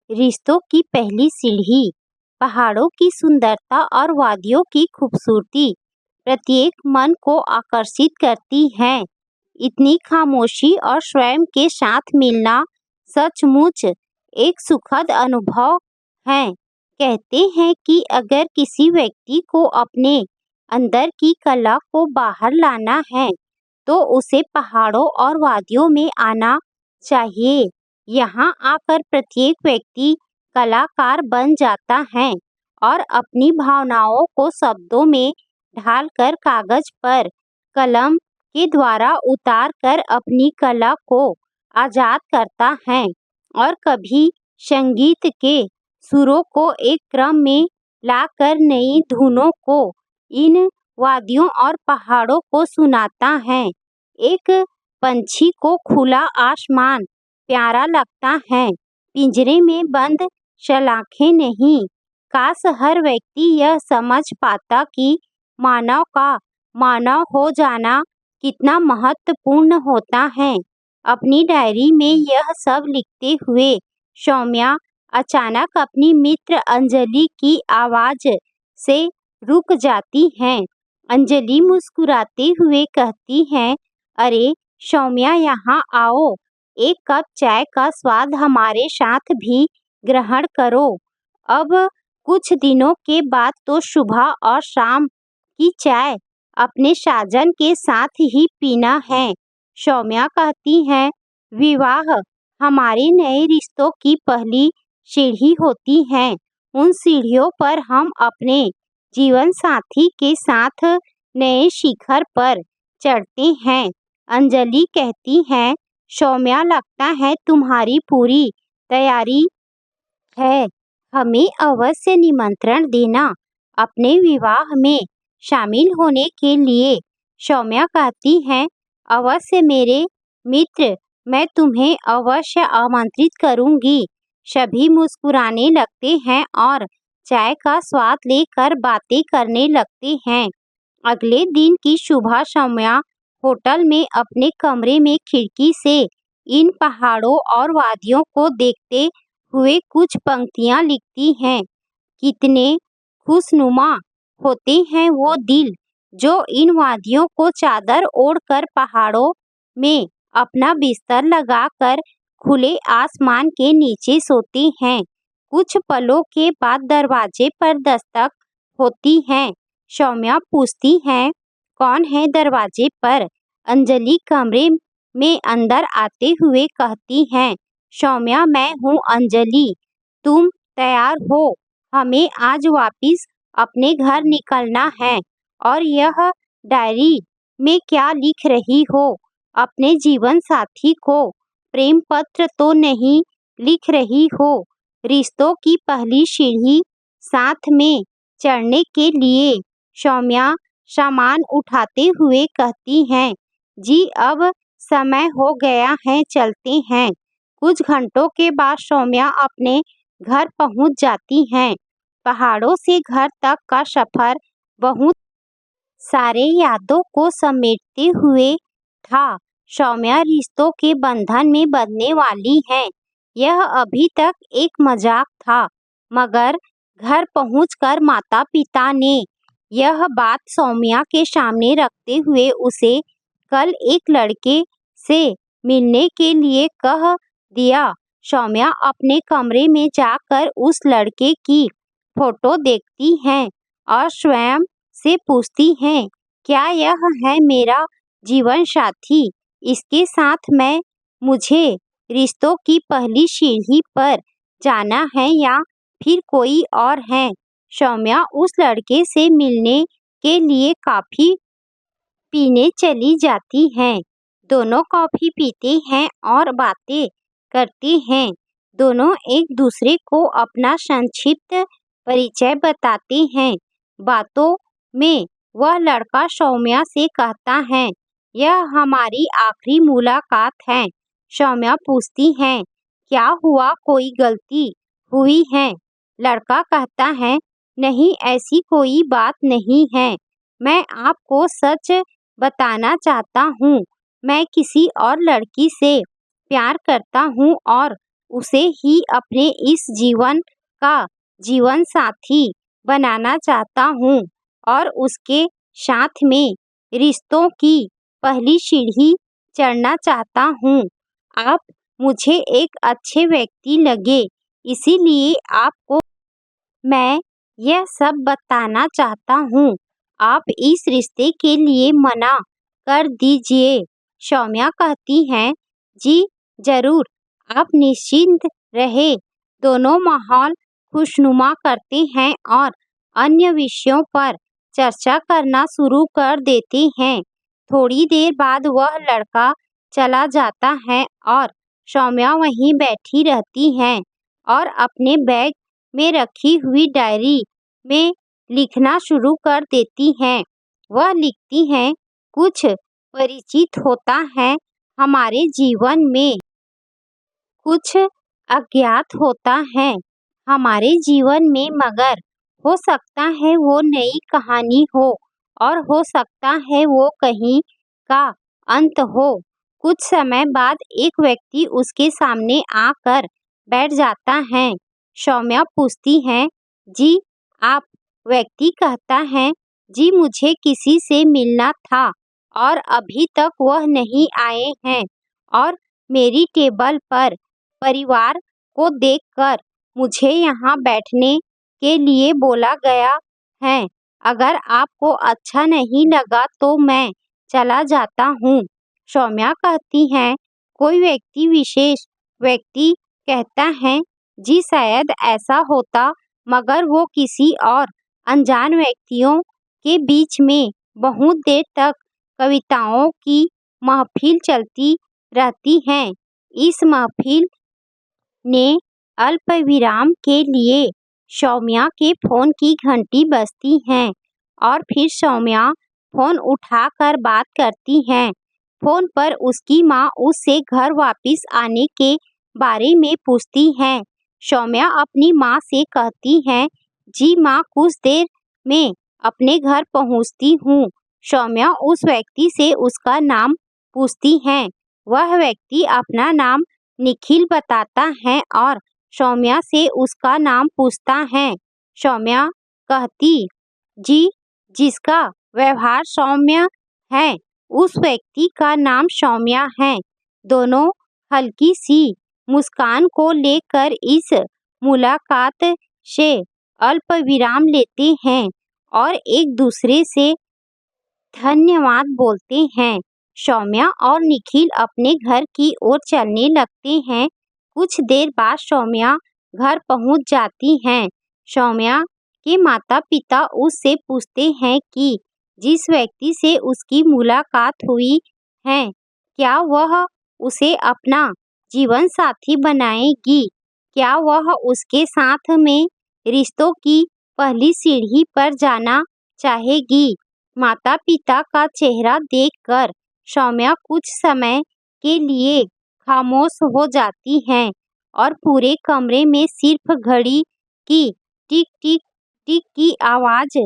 रिश्तों की पहली सीढ़ी, पहाड़ों की सुंदरता और वादियों की खूबसूरती प्रत्येक मन को आकर्षित करती है। इतनी खामोशी और स्वयं के साथ मिलना सचमुच एक सुखद अनुभव है। कहते हैं कि अगर किसी व्यक्ति को अपने अंदर की कला को बाहर लाना है, तो उसे पहाड़ों और वादियों में आना चाहिए। यहाँ आकर प्रत्येक व्यक्ति कलाकार बन जाता है और अपनी भावनाओं को शब्दों में ढालकर कागज पर कलम के द्वारा उतार कर अपनी कला को आजाद करता है। और कभी संगीत के सुरों को एक क्रम में लाकर नई धुनों को इन वादियों और पहाड़ों को सुनाता है। एक पंछी को खुला आसमान प्यारा लगता है, पिंजरे में बंद सलाखें नहीं। काश हर व्यक्ति यह समझ पाता कि मानव का मानव हो जाना कितना महत्वपूर्ण होता है। अपनी डायरी में यह सब लिखते हुए सौम्या अचानक अपनी मित्र अंजलि की आवाज से रुक जाती है। अंजलि मुस्कुराते हुए कहती है, अरे सौम्या, यहाँ आओ, एक कप चाय का स्वाद हमारे साथ भी ग्रहण करो। अब कुछ दिनों के बाद तो सुबह और शाम की चाय अपने साजन के साथ ही पीना है। सौम्या कहती है, विवाह हमारे नए रिश्तों की पहली सीढ़ी होती है। उन सीढ़ियों पर हम अपने जीवन साथी के साथ नए शिखर पर चढ़ते हैं। अंजलि कहती है, सौम्या, लगता है तुम्हारी पूरी तैयारी है। हमें अवश्य निमंत्रण देना अपने विवाह में शामिल होने के लिए। सौम्या कहती है, अवश्य मेरे मित्र, मैं तुम्हें अवश्य आमंत्रित करूंगी। सभी मुस्कुराने लगते हैं और चाय का स्वाद लेकर बातें करने लगते हैं। अगले दिन की सुबह सौम्या होटल में अपने कमरे में खिड़की से इन पहाड़ों और वादियों को देखते हुए कुछ पंक्तियां लिखती हैं। कितने खुशनुमा होते हैं वो दिल जो इन वादियों को चादर ओढ़कर पहाड़ों में अपना बिस्तर लगाकर खुले आसमान के नीचे सोते हैं। कुछ पलों के बाद दरवाजे पर दस्तक होती है। सौम्या पूछती है, कौन है दरवाजे पर? अंजलि कमरे में अंदर आते हुए कहती है, सौम्या, मैं हूँ अंजलि। तुम तैयार हो? हमें आज वापिस अपने घर निकलना है। और यह डायरी में क्या लिख रही हो? अपने जीवन साथी को प्रेम पत्र तो नहीं लिख रही हो? रिश्तों की पहली सीढ़ी साथ में चढ़ने के लिए सौम्या सामान उठाते हुए कहती हैं, जी अब समय हो गया है, चलते हैं। कुछ घंटों के बाद सौम्या अपने घर पहुंच जाती हैं। पहाड़ों से घर तक का सफर बहुत सारे यादों को समेटते हुए था। सौम्या रिश्तों के बंधन में बंधने वाली है, यह अभी तक एक मजाक था, मगर घर पहुंचकर माता पिता ने यह बात सौम्या के सामने रखते हुए उसे कल एक लड़के से मिलने के लिए कह दिया। सौम्या अपने कमरे में जाकर उस लड़के की फोटो देखती है और स्वयं से पूछती है, क्या यह है मेरा जीवन साथी? इसके साथ मुझे रिश्तों की पहली सीढ़ी पर जाना है या फिर कोई और है? सौम्या उस लड़के से मिलने के लिए कॉफी पीने चली जाती हैं। दोनों कॉफी पीते हैं और बातें करते हैं। दोनों एक दूसरे को अपना संक्षिप्त परिचय बताते हैं। बातों में वह लड़का सौम्या से कहता है, यह हमारी आखिरी मुलाकात है। सौम्या पूछती है, क्या हुआ, कोई गलती हुई है? लड़का कहता है, नहीं, ऐसी कोई बात नहीं है। मैं आपको सच बताना चाहता हूँ, मैं किसी और लड़की से प्यार करता हूँ और उसे ही अपने इस जीवन का जीवन साथी बनाना चाहता हूँ और उसके साथ में रिश्तों की पहली सीढ़ी चढ़ना चाहता हूँ। आप मुझे एक अच्छे व्यक्ति लगे, इसीलिए आपको मैं यह सब बताना चाहता हूँ। आप इस रिश्ते के लिए मना कर दीजिए। सौम्या कहती है, जी जरूर, आप निश्चिंत रहे। दोनों माहौल खुशनुमा करते हैं और अन्य विषयों पर चर्चा करना शुरू कर देते हैं। थोड़ी देर बाद वह लड़का चला जाता है और सौम्या वहीं बैठी रहती है और अपने बैग में रखी हुई डायरी में लिखना शुरू कर देती हैं। वह लिखती हैं, कुछ परिचित होता है हमारे जीवन में, कुछ अज्ञात होता है हमारे जीवन में, मगर हो सकता है वो नई कहानी हो और हो सकता है वो कहीं का अंत हो। कुछ समय बाद एक व्यक्ति उसके सामने आकर बैठ जाता है। सौम्या पूछती है, जी आप? व्यक्ति कहता है, जी मुझे किसी से मिलना था और अभी तक वह नहीं आए हैं और मेरी टेबल पर परिवार को देखकर मुझे यहाँ बैठने के लिए बोला गया है। अगर आपको अच्छा नहीं लगा तो मैं चला जाता हूँ। सौम्या कहती है, कोई व्यक्ति विशेष? व्यक्ति कहता है, जी शायद ऐसा होता, मगर वो किसी और अनजान व्यक्तियों के बीच में बहुत देर तक कविताओं की महफिल चलती रहती है। इस महफिल ने अल्प विराम के लिए सौम्या के फोन की घंटी बजती है और फिर सौम्या फोन उठाकर बात करती है। फोन पर उसकी माँ उससे घर वापस आने के बारे में पूछती है। सौम्या अपनी माँ से कहती है, जी माँ कुछ देर में अपने घर पहुँचती हूँ। सौम्या उस व्यक्ति से उसका नाम पूछती है। वह व्यक्ति अपना नाम निखिल बताता है और सौम्या से उसका नाम पूछता है। सौम्या कहती, जी जिसका व्यवहार सौम्य है उस व्यक्ति का नाम सौम्या है। दोनों हल्की सी मुस्कान को लेकर इस मुलाकात से अल्प विराम लेते हैं और एक दूसरे से धन्यवाद बोलते हैं। सौम्या और निखिल अपने घर की ओर चलने लगते हैं। कुछ देर बाद सौम्या घर पहुंच जाती हैं। सौम्या के माता पिता उससे पूछते हैं कि जिस व्यक्ति से उसकी मुलाकात हुई है, क्या वह उसे अपना जीवन साथी बनाएगी? क्या वह उसके साथ में रिश्तों की पहली सीढ़ी पर जाना चाहेगी? माता पिता का चेहरा देखकर सौम्या कुछ समय के लिए खामोश हो जाती है और पूरे कमरे में सिर्फ घड़ी की टिक टिक टिक की आवाज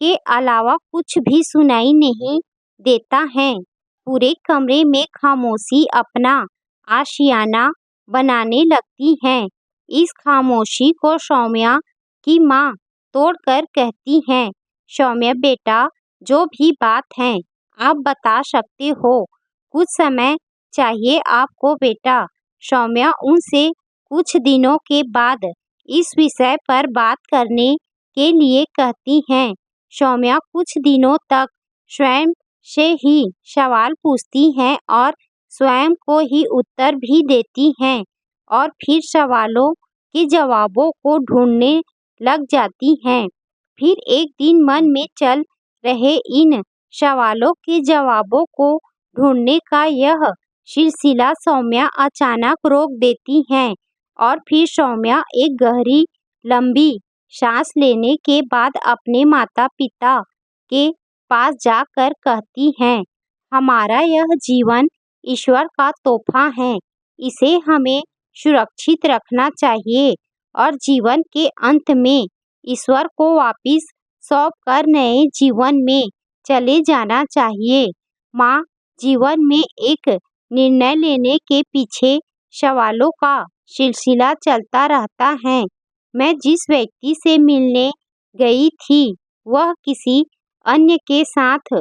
के अलावा कुछ भी सुनाई नहीं देता है। पूरे कमरे में खामोशी अपना आशियाना बनाने लगती है। इस खामोशी को सौम्या की माँ तोड़कर कहती है, सौम्या बेटा, जो भी बात है आप बता सकते हो। कुछ समय चाहिए आपको बेटा। सौम्या उनसे कुछ दिनों के बाद इस विषय पर बात करने के लिए कहती हैं। सौम्या कुछ दिनों तक स्वयं से ही सवाल पूछती हैं और स्वयं को ही उत्तर भी देती हैं और फिर सवालों के जवाबों को ढूंढने लग जाती हैं। फिर एक दिन मन में चल रहे इन सवालों के जवाबों को ढूंढने का यह सिलसिला सौम्या अचानक रोक देती हैं और फिर सौम्या एक गहरी लंबी सांस लेने के बाद अपने माता पिता के पास जाकर कहती हैं, हमारा यह जीवन ईश्वर का तोहफा है। इसे हमें सुरक्षित रखना चाहिए और जीवन के अंत में ईश्वर को वापस सौंप कर नए जीवन में चले जाना चाहिए। माँ, जीवन में एक निर्णय लेने के पीछे सवालों का सिलसिला चलता रहता है। मैं जिस व्यक्ति से मिलने गई थी वह किसी अन्य के साथ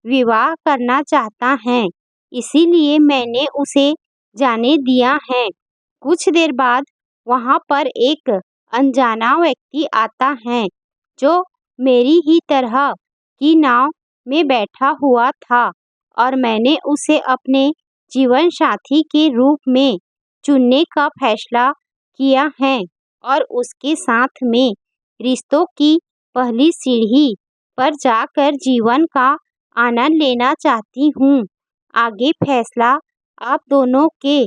विवाह करना चाहता है, इसीलिए मैंने उसे जाने दिया है। कुछ देर बाद वहाँ पर एक अनजाना व्यक्ति आता है जो मेरी ही तरह की नाव में बैठा हुआ था और मैंने उसे अपने जीवन साथी के रूप में चुनने का फैसला किया है और उसके साथ में रिश्तों की पहली सीढ़ी पर जाकर जीवन का आनंद लेना चाहती हूँ। आगे फैसला आप दोनों के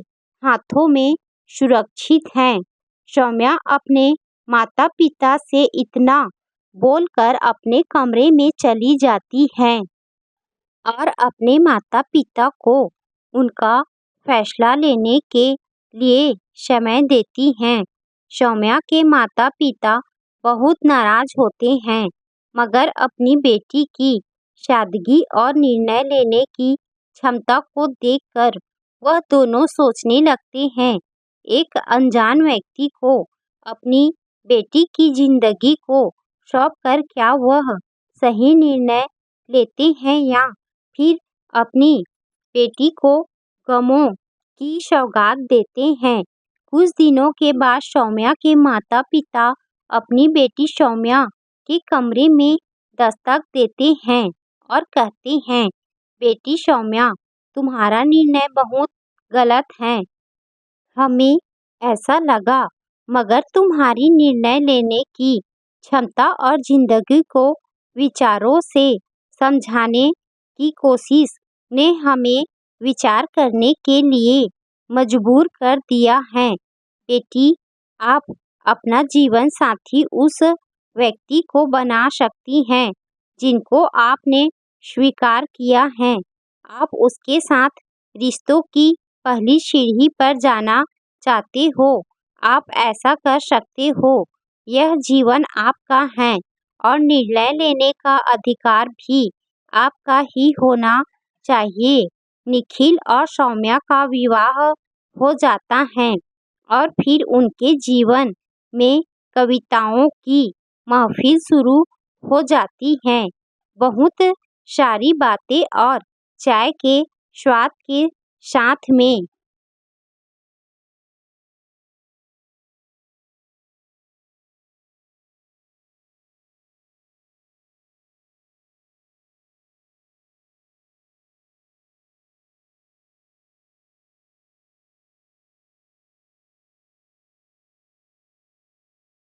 हाथों में सुरक्षित है। सौम्या अपने माता पिता से इतना बोलकर अपने कमरे में चली जाती है और अपने माता पिता को उनका फैसला लेने के लिए समय देती हैं। सौम्या के माता पिता बहुत नाराज होते हैं, मगर अपनी बेटी की सादगी और निर्णय लेने की क्षमता को देखकर वह दोनों सोचने लगते हैं, एक अनजान व्यक्ति को अपनी बेटी की जिंदगी को सौंपकर क्या वह सही निर्णय लेते हैं या फिर अपनी बेटी को गमों की सौगात देते हैं। कुछ दिनों के बाद सौम्या के माता पिता अपनी बेटी सौम्या के कमरे में दस्तक देते हैं और कहते हैं, बेटी सौम्या, तुम्हारा निर्णय बहुत गलत है। हमें ऐसा लगा, मगर तुम्हारी निर्णय लेने की क्षमता और जिंदगी को विचारों से समझाने की कोशिश ने हमें विचार करने के लिए मजबूर कर दिया है। बेटी, आप अपना जीवन साथी उस व्यक्ति को बना सकती हैं जिनको आपने स्वीकार किया है। आप उसके साथ रिश्तों की पहली सीढ़ी पर जाना चाहते हो, आप ऐसा कर सकते हो। यह जीवन आपका है और निर्णय लेने का अधिकार भी आपका ही होना चाहिए। निखिल और सौम्या का विवाह हो जाता है और फिर उनके जीवन में कविताओं की महफिल शुरू हो जाती है। बहुत सारी बातें और चाय के स्वाद के साथ में